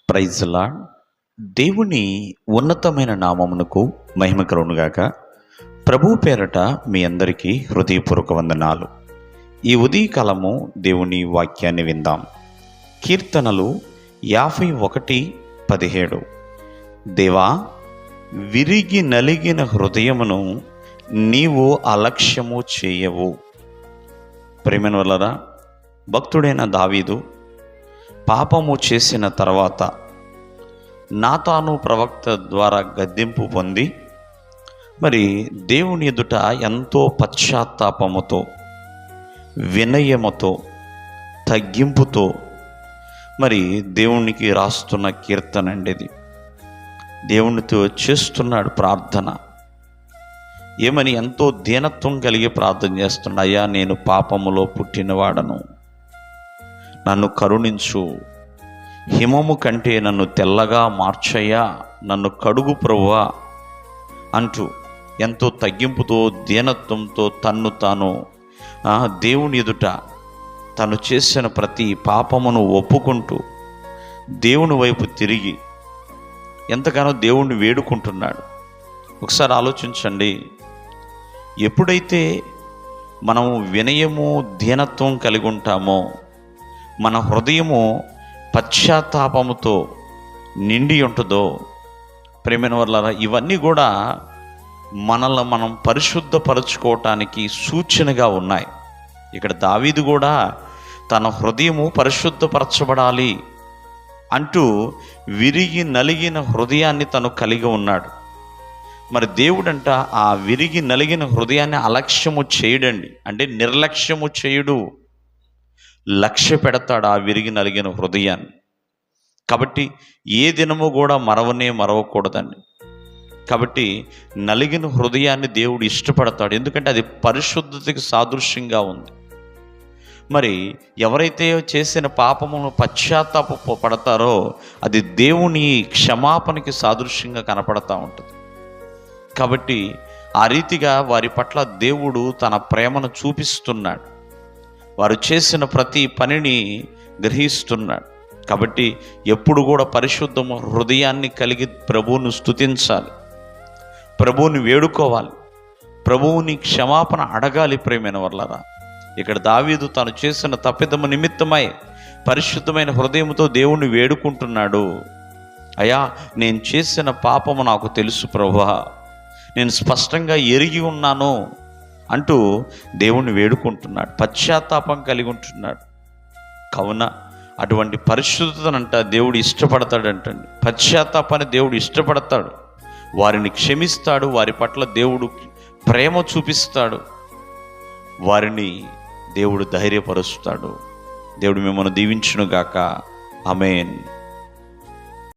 Praise lord. దేవుని ఉన్నతమైన నామమునకు మహిమ కలుగునుగాక. ప్రభువు పేరట మీ అందరికీ హృదయపూర్వక వందనాలు. ఈ ఉదయకాలము దేవుని వాక్యాన్ని విందాం. కీర్తనలు 51:17. దేవా, విరిగి నలిగిన హృదయమును నీవు అలక్ష్యము చేయవు. ప్రేమైన వల్లరా, భక్తుడైన దావీదు పాపము చేసిన తర్వాత నాతాను ప్రవక్త ద్వారా గద్దింపు పొంది మరి దేవుని ఎదుట ఎంతో పశ్చాత్తాపముతో, వినయముతో, తగ్గింపుతో మరి దేవునికి రాస్తున్న కీర్తన అండి ఇది. దేవునితో చేస్తున్నాడు ప్రార్థన. ఏమని? ఎంతో దీనత్వం కలిగి ప్రార్థన చేస్తున్నాడు. అయ్యా, నేను పాపములో పుట్టినవాడను, నన్ను కరుణించు, హిమము కంటే నన్ను తెల్లగా మార్చయ్యా, నన్ను కడుగు ప్రభువా అంటూ ఎంతో తగ్గింపుతో, దీనత్వంతో తన్ను తాను దేవుని ఎదుట తను చేసిన ప్రతి పాపమును ఒప్పుకుంటూ దేవుని వైపు తిరిగి ఎంతగానో దేవుణ్ణి వేడుకుంటున్నాడు. ఒకసారి ఆలోచించండి. ఎప్పుడైతే మనము వినయము, దీనత్వం కలిగి ఉంటామో, మన హృదయము పశ్చాత్తాపముతో నిండి ఉంటుందో, ప్రేమైన వాళ్ళారా, ఇవన్నీ కూడా మనల్ని మనం పరిశుద్ధపరచుకోవటానికి సూచనగా ఉన్నాయి. ఇక్కడ దావీదు కూడా తన హృదయము పరిశుద్ధపరచబడాలి అంటూ విరిగి నలిగిన హృదయాన్ని తను కలిగి ఉన్నాడు. మరి దేవుడంట ఆ విరిగి నలిగిన హృదయాన్ని అలక్ష్యము చేయడండి, అంటే నిర్లక్ష్యము చేయుడు, లక్ష్య పెడతాడు ఆ విరిగి నలిగిన హృదయాన్ని. కాబట్టి ఏ దినము కూడా మరవకూడదండి. కాబట్టి నలిగిన హృదయాన్ని దేవుడు ఇష్టపడతాడు, ఎందుకంటే అది పరిశుద్ధతకి సాదృశ్యంగా ఉంది. మరి ఎవరైతే చేసిన పాపమును పశ్చాత్తాప పడతారో అది దేవుని క్షమాపణకి సాదృశ్యంగా కనపడతా ఉంటుంది. కాబట్టి ఆ రీతిగా వారి పట్ల దేవుడు తన ప్రేమను చూపిస్తున్నాడు. వారు చేసిన ప్రతి పనిని గ్రహిస్తున్నాడు. కాబట్టి ఎప్పుడు కూడా పరిశుద్ధము హృదయాన్ని కలిగి ప్రభువును స్తుతించాలి, ప్రభువుని వేడుకోవాలి, ప్రభువుని క్షమాపణ అడగాలి. ప్రేమైన వాళ్ళరా, ఇక్కడ దావీదు తాను చేసిన తప్పిదము నిమిత్తమై పరిశుద్ధమైన హృదయంతో దేవుణ్ణి వేడుకుంటున్నాడు. అయ్యా, నేను చేసిన పాపము నాకు తెలుసు ప్రభువా, నేను స్పష్టంగా ఎరిగి ఉన్నాను అంటూ దేవుణ్ణి వేడుకుంటున్నాడు, పశ్చాత్తాపం కలిగి ఉంటున్నాడు. కావున అటువంటి పరిశుద్ధతనంట దేవుడు ఇష్టపడతాడంటండి. పశ్చాత్తాపాన్ని దేవుడు ఇష్టపడతాడు, వారిని క్షమిస్తాడు, వారి పట్ల దేవుడు ప్రేమ చూపిస్తాడు, వారిని దేవుడు ధైర్యపరుస్తాడు. దేవుడు మిమ్మల్ని దీవించునుగాక. ఆమేన్.